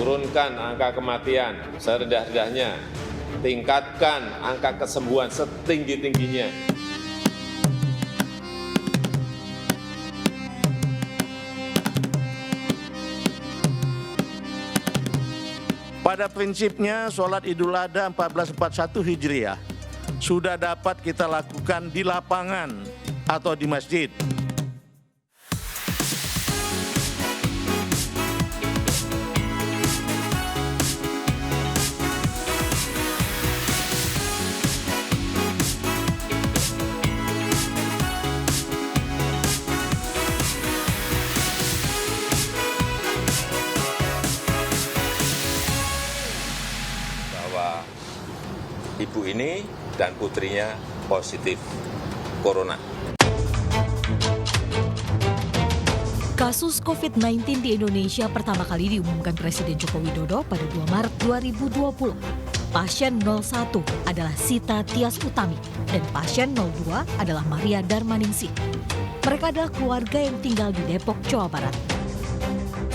turunkan angka kematian serendah-rendahnya, tingkatkan angka kesembuhan setinggi-tingginya. Pada prinsipnya, sholat Idul Adha 1441 Hijriah sudah dapat kita lakukan di lapangan atau di masjid. Ibu ini dan putrinya positif corona. Kasus COVID-19 di Indonesia pertama kali diumumkan Presiden Joko Widodo pada 2 Maret 2020. Pasien 01 adalah Sita Tias Utami dan pasien 02 adalah Maria Darmaningsih. Mereka adalah keluarga yang tinggal di Depok, Jawa Barat.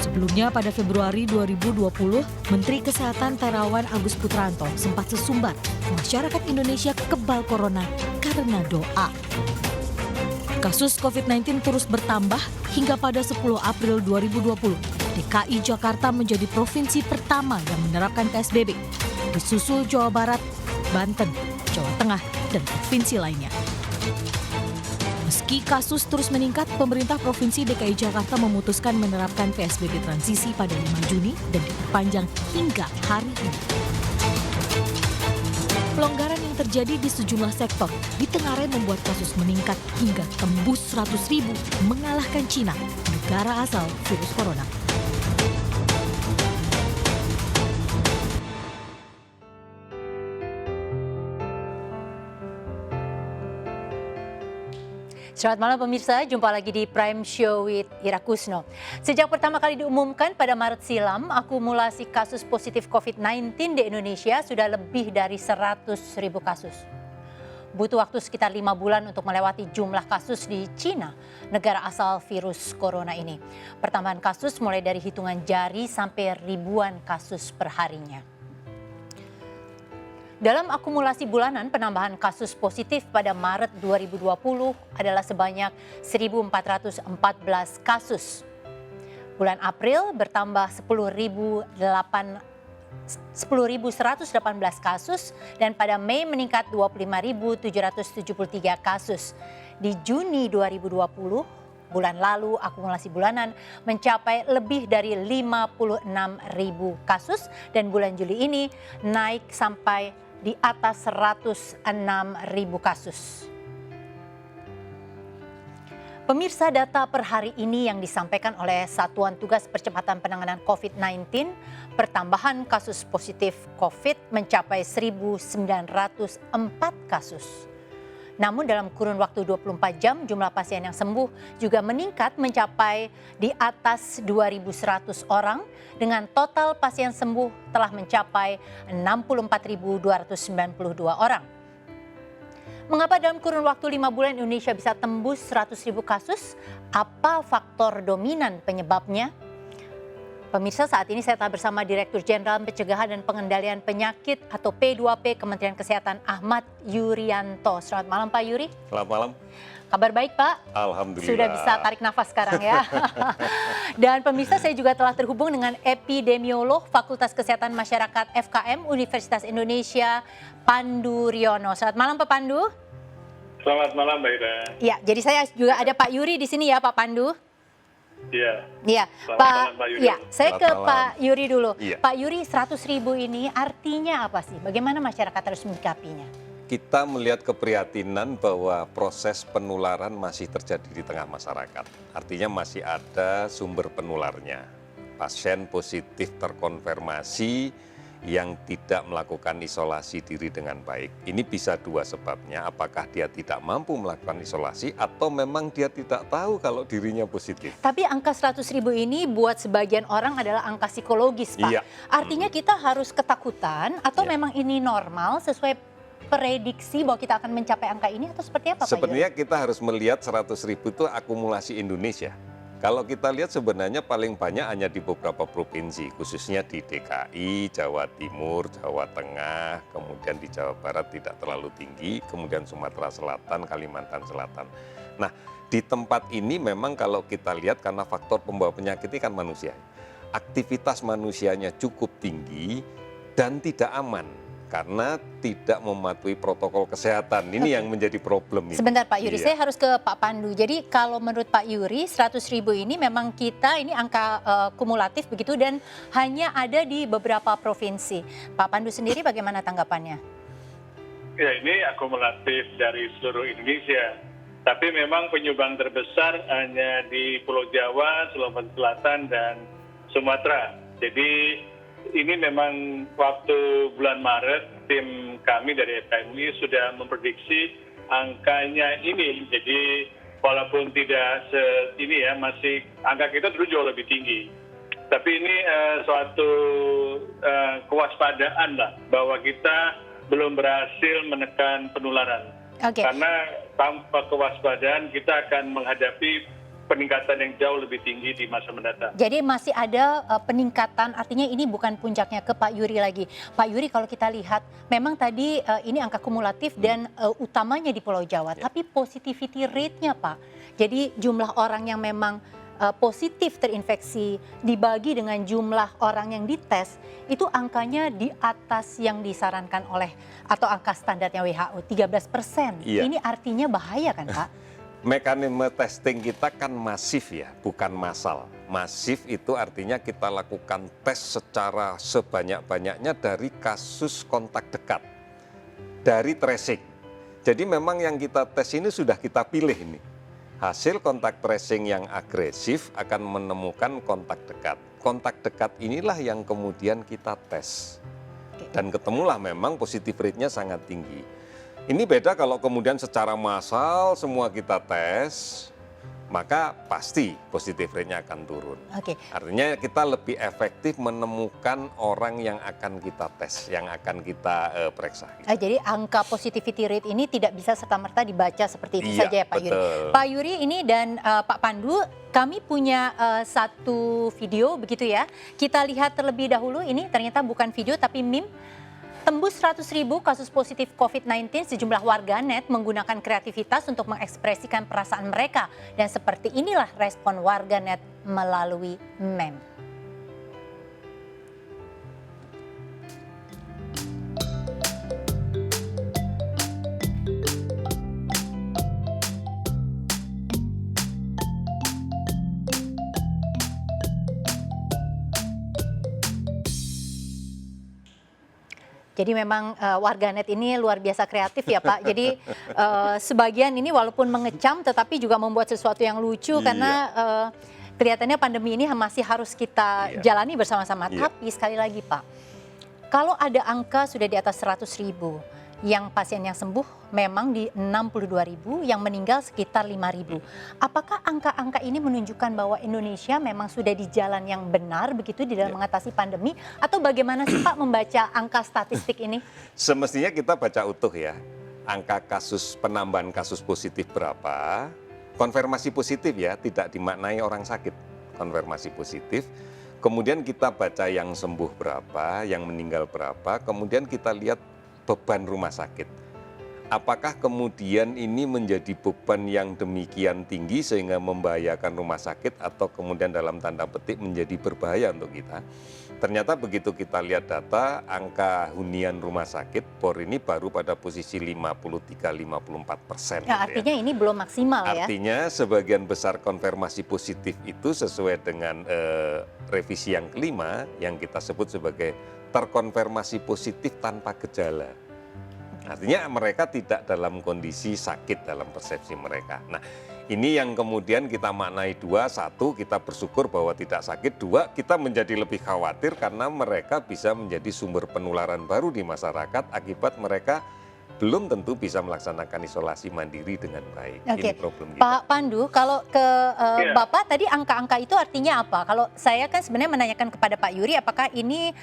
Sebelumnya pada Februari 2020, Menteri Kesehatan Terawan Agus Putranto sempat sesumbar masyarakat Indonesia kebal corona karena doa. Kasus COVID-19 terus bertambah hingga pada 10 April 2020, DKI Jakarta menjadi provinsi pertama yang menerapkan PSBB, disusul Jawa Barat, Banten, Jawa Tengah, dan provinsi lainnya. Meski kasus terus meningkat, pemerintah Provinsi DKI Jakarta memutuskan menerapkan PSBB transisi pada 5 Juni dan diperpanjang hingga hari ini. Pelonggaran yang terjadi di sejumlah sektor ditengarai membuat kasus meningkat hingga tembus 100.000, mengalahkan Cina, negara asal virus corona. Selamat malam pemirsa, jumpa lagi di Prime Show with Ira Kusno. Sejak pertama kali diumumkan pada Maret silam, akumulasi kasus positif COVID-19 di Indonesia sudah lebih dari 100.000 kasus. Butuh waktu sekitar 5 bulan untuk melewati jumlah kasus di Cina, negara asal virus corona ini. Pertambahan kasus mulai dari hitungan jari sampai ribuan kasus per harinya. Dalam akumulasi bulanan, penambahan kasus positif pada Maret 2020 adalah sebanyak 1.414 kasus. Bulan April bertambah 10.118 kasus dan pada Mei meningkat 25.773 kasus. Di Juni 2020, bulan lalu akumulasi bulanan mencapai lebih dari 56.000 kasus dan bulan Juli ini naik sampai di atas 106.000 kasus. Pemirsa, data per hari ini yang disampaikan oleh Satuan Tugas Percepatan Penanganan COVID-19, pertambahan kasus positif COVID mencapai 1.904 kasus. Namun dalam kurun waktu 24 jam jumlah pasien yang sembuh juga meningkat mencapai di atas 2.100 orang dengan total pasien sembuh telah mencapai 64.292 orang. Mengapa dalam kurun waktu 5 bulan Indonesia bisa tembus 100.000 kasus? Apa faktor dominan penyebabnya? Pemirsa, saat ini saya telah bersama Direktur Jenderal Pencegahan dan Pengendalian Penyakit atau P2P Kementerian Kesehatan Ahmad Yuryanto. Selamat malam Pak Yuri. Selamat malam. Kabar baik Pak? Alhamdulillah. Sudah bisa tarik nafas sekarang ya. Dan pemirsa, saya juga telah terhubung dengan epidemiolog Fakultas Kesehatan Masyarakat FKM Universitas Indonesia, Pandu Riono. Selamat malam Pak Pandu. Selamat malam Mbak Ira. Ya, jadi saya juga ada Pak Yuri di sini ya Pak Pandu. Iya. Iya, Pak Yuri. Ya, saya ke Selamat malam. Pak Yuri dulu. Iya. Pak Yuri, 100.000 ini artinya apa sih? Bagaimana masyarakat harus menyikapinya? Kita melihat keprihatinan bahwa proses penularan masih terjadi di tengah masyarakat. Artinya masih ada sumber penularnya. Pasien positif terkonfirmasi yang tidak melakukan isolasi diri dengan baik. Ini bisa dua sebabnya, apakah dia tidak mampu melakukan isolasi atau memang dia tidak tahu kalau dirinya positif. Tapi angka 100.000 ini buat sebagian orang adalah angka psikologis, Pak. Iya. Artinya kita harus ketakutan atau Iya. memang ini normal sesuai prediksi bahwa kita akan mencapai angka ini atau seperti apa Pak Yuri? Sebenarnya kita harus melihat 100.000 itu akumulasi Indonesia. Kalau kita lihat sebenarnya paling banyak hanya di beberapa provinsi, khususnya di DKI, Jawa Timur, Jawa Tengah, kemudian di Jawa Barat tidak terlalu tinggi, kemudian Sumatera Selatan, Kalimantan Selatan. Nah, di tempat ini memang kalau kita lihat karena faktor pembawa penyakit ini kan manusia. Aktivitas manusianya cukup tinggi dan tidak aman karena tidak mematuhi protokol kesehatan. Ini yang menjadi problem ini. Sebentar Pak Yuri, Iya. saya harus ke Pak Pandu. Jadi kalau menurut Pak Yuri 100.000 ini memang kita ini angka kumulatif begitu dan hanya ada di beberapa provinsi. Pak Pandu sendiri bagaimana tanggapannya? Ya, ini akumulatif dari seluruh Indonesia. Tapi memang penyumbang terbesar hanya di Pulau Jawa, Sulawesi Selatan, dan Sumatera. Jadi ini memang waktu bulan Maret tim kami dari FKMUI sudah memprediksi angkanya ini. Jadi walaupun tidak ini ya, masih angka kita dulu jauh lebih tinggi. Tapi ini suatu kewaspadaan lah bahwa kita belum berhasil menekan penularan. Oke. Karena tanpa kewaspadaan kita akan menghadapi peningkatan yang jauh lebih tinggi di masa mendatang. Jadi masih ada peningkatan, artinya ini bukan puncaknya. Ke Pak Yuri lagi. Pak Yuri, kalau kita lihat memang tadi ini angka kumulatif dan utamanya di Pulau Jawa. Tapi positivity rate-nya Pak, jadi jumlah orang yang memang positif terinfeksi dibagi dengan jumlah orang yang dites, itu angkanya di atas yang disarankan oleh atau angka standarnya WHO, 13%. Iya. Ini artinya bahaya kan Pak? Mekanisme testing kita kan masif ya, bukan massal. Masif itu artinya kita lakukan tes secara sebanyak-banyaknya dari kasus kontak dekat, dari tracing. Jadi memang yang kita tes ini sudah kita pilih ini. Hasil kontak tracing yang agresif akan menemukan kontak dekat. Kontak dekat inilah yang kemudian kita tes. Dan ketemulah memang positif rate-nya sangat tinggi. Ini beda kalau kemudian secara massal semua kita tes, maka pasti positif rate-nya akan turun. Oke. Artinya kita lebih efektif menemukan orang yang akan kita tes, yang akan kita periksa. Jadi angka positivity rate ini tidak bisa serta-merta dibaca seperti itu Iya, saja ya Pak Yuri. betul. Pak Yuri ini dan Pak Pandu, kami punya satu video begitu ya. Kita lihat terlebih dahulu, ini ternyata bukan video tapi meme. Tembus 100.000 kasus positif COVID-19, sejumlah warganet menggunakan kreativitas untuk mengekspresikan perasaan mereka. Dan seperti inilah respon warganet melalui meme. Jadi memang warganet ini luar biasa kreatif ya Pak. Jadi sebagian ini walaupun mengecam tetapi juga membuat sesuatu yang lucu karena kelihatannya pandemi ini masih harus kita jalani bersama-sama. Tapi sekali lagi Pak, kalau ada angka sudah di atas 100.000, yang pasien yang sembuh memang di 62.000, yang meninggal sekitar 5.000. Apakah angka-angka ini menunjukkan bahwa Indonesia memang sudah di jalan yang benar begitu di dalam mengatasi pandemi? Atau bagaimana sih Pak membaca angka statistik ini? Semestinya kita baca utuh ya, angka kasus penambahan kasus positif berapa, konfirmasi positif ya, tidak dimaknai orang sakit, konfirmasi positif. Kemudian kita baca yang sembuh berapa, yang meninggal berapa, kemudian kita lihat beban rumah sakit. Apakah kemudian ini menjadi beban yang demikian tinggi sehingga membahayakan rumah sakit atau kemudian dalam tanda petik menjadi berbahaya untuk kita? Ternyata begitu kita lihat data, angka hunian rumah sakit POR ini baru pada posisi 53-54%. Ya, artinya ini belum maksimal ya? Artinya sebagian besar konfirmasi positif itu sesuai dengan revisi yang kelima yang kita sebut sebagai terkonfirmasi positif tanpa gejala. Artinya mereka tidak dalam kondisi sakit dalam persepsi mereka. Nah, ini yang kemudian kita maknai dua, satu kita bersyukur bahwa tidak sakit, dua kita menjadi lebih khawatir karena mereka bisa menjadi sumber penularan baru di masyarakat akibat mereka belum tentu bisa melaksanakan isolasi mandiri dengan baik. Oke, Ini problem kita. Pak Pandu, kalau ke Bapak tadi angka-angka itu artinya apa? Kalau saya kan sebenarnya menanyakan kepada Pak Yuri, apakah ini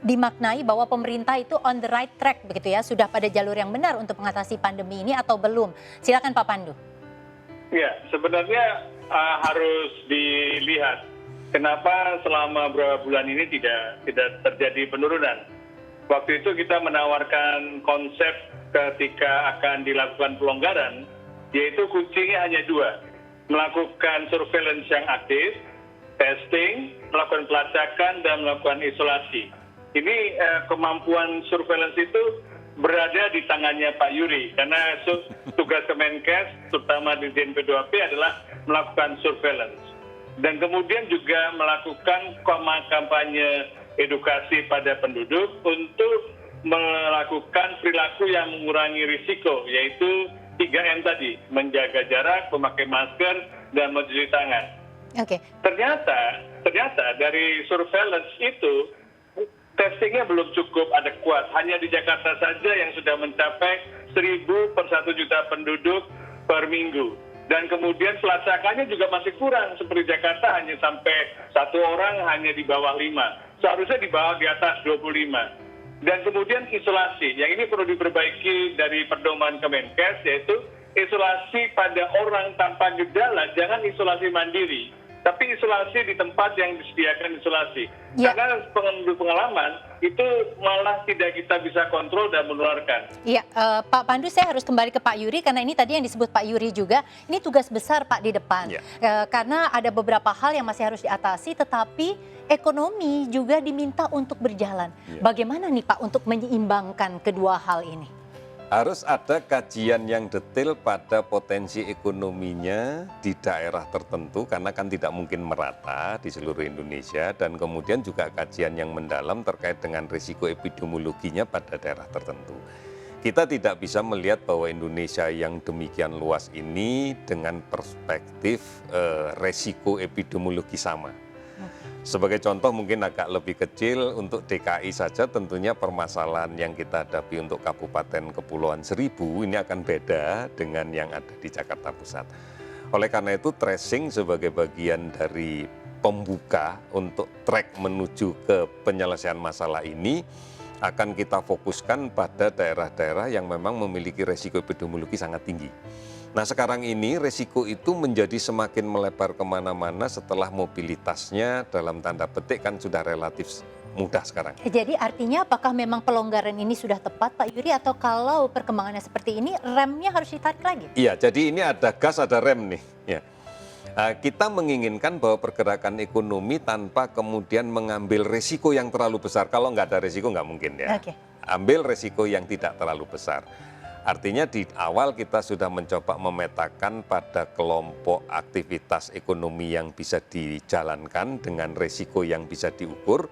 dimaknai bahwa pemerintah itu on the right track begitu ya, sudah pada jalur yang benar untuk mengatasi pandemi ini atau belum? Silakan Pak Pandu. Ya, sebenarnya harus dilihat kenapa selama beberapa bulan ini tidak terjadi penurunan. Waktu itu kita menawarkan konsep ketika akan dilakukan pelonggaran, yaitu kuncinya hanya 2, melakukan surveillance yang aktif, testing, melakukan pelacakan, dan melakukan isolasi. Ini kemampuan surveillance itu berada di tangannya Pak Yuri, karena tugas Kemenkes, terutama di P2P adalah melakukan surveillance. Dan kemudian juga melakukan kampanye edukasi pada penduduk untuk melakukan perilaku yang mengurangi risiko, yaitu 3M tadi, menjaga jarak, memakai masker, dan mencuci tangan. Oke. Ternyata dari surveillance itu, testingnya belum cukup adekuat. Hanya di Jakarta saja yang sudah mencapai 1.000 per 1 juta penduduk per minggu. Dan kemudian pelacakannya juga masih kurang. Seperti Jakarta hanya sampai 1 orang hanya di bawah 5. Seharusnya di bawah di atas 25. Dan kemudian isolasi. Yang ini perlu diperbaiki dari pedoman Kemenkes, yaitu isolasi pada orang tanpa gejala, jangan isolasi mandiri. Tapi isolasi di tempat yang disediakan isolasi. Ya. Karena pengalaman itu malah tidak kita bisa kontrol dan menularkan. Iya, Pak Pandu, saya harus kembali ke Pak Yuri karena ini tadi yang disebut Pak Yuri juga. Ini tugas besar Pak di depan. Ya. Karena ada beberapa hal yang masih harus diatasi, tetapi ekonomi juga diminta untuk berjalan. Ya. Bagaimana nih Pak untuk menyeimbangkan kedua hal ini? Harus ada kajian yang detail pada potensi ekonominya di daerah tertentu karena kan tidak mungkin merata di seluruh Indonesia, dan kemudian juga kajian yang mendalam terkait dengan risiko epidemiologinya pada daerah tertentu. Kita tidak bisa melihat bahwa Indonesia yang demikian luas ini dengan perspektif risiko epidemiologi sama. Sebagai contoh mungkin agak lebih kecil, untuk DKI saja tentunya permasalahan yang kita hadapi untuk Kabupaten Kepulauan Seribu ini akan beda dengan yang ada di Jakarta Pusat. Oleh karena itu tracing sebagai bagian dari pembuka untuk track menuju ke penyelesaian masalah ini akan kita fokuskan pada daerah-daerah yang memang memiliki resiko epidemiologi sangat tinggi. Nah sekarang ini resiko itu menjadi semakin melebar kemana-mana setelah mobilitasnya dalam tanda petik kan sudah relatif mudah sekarang. Jadi artinya apakah memang pelonggaran ini sudah tepat Pak Yuri, atau kalau perkembangannya seperti ini remnya harus ditarik lagi? Iya, jadi ini ada gas ada rem nih. Ya. Kita menginginkan bahwa pergerakan ekonomi tanpa kemudian mengambil risiko yang terlalu besar. Kalau nggak ada risiko nggak mungkin ya. Oke. Ambil risiko yang tidak terlalu besar. Artinya di awal kita sudah mencoba memetakan pada kelompok aktivitas ekonomi yang bisa dijalankan dengan risiko yang bisa diukur,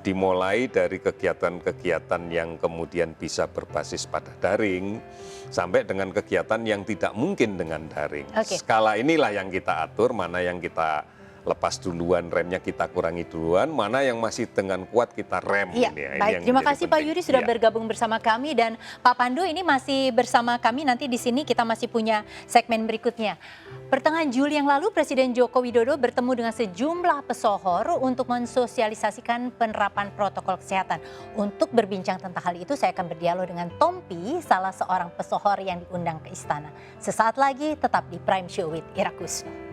dimulai dari kegiatan-kegiatan yang kemudian bisa berbasis pada daring, sampai dengan kegiatan yang tidak mungkin dengan daring. Oke. Skala inilah yang kita atur, mana yang kita lepas duluan, remnya kita kurangi duluan, mana yang masih dengan kuat kita rem. Iya, ini baik. yang Terima menjadi kasih Pak penting. Yuri sudah Iya. bergabung bersama kami, dan Pak Pandu ini masih bersama kami. Nanti di sini kita masih punya segmen berikutnya. Pertengahan Juli yang lalu Presiden Joko Widodo bertemu dengan sejumlah pesohor untuk mensosialisasikan penerapan protokol kesehatan. Untuk berbincang tentang hal itu saya akan berdialog dengan Tompi, salah seorang pesohor yang diundang ke istana. Sesaat lagi tetap di Prime Show with Ira Kusno.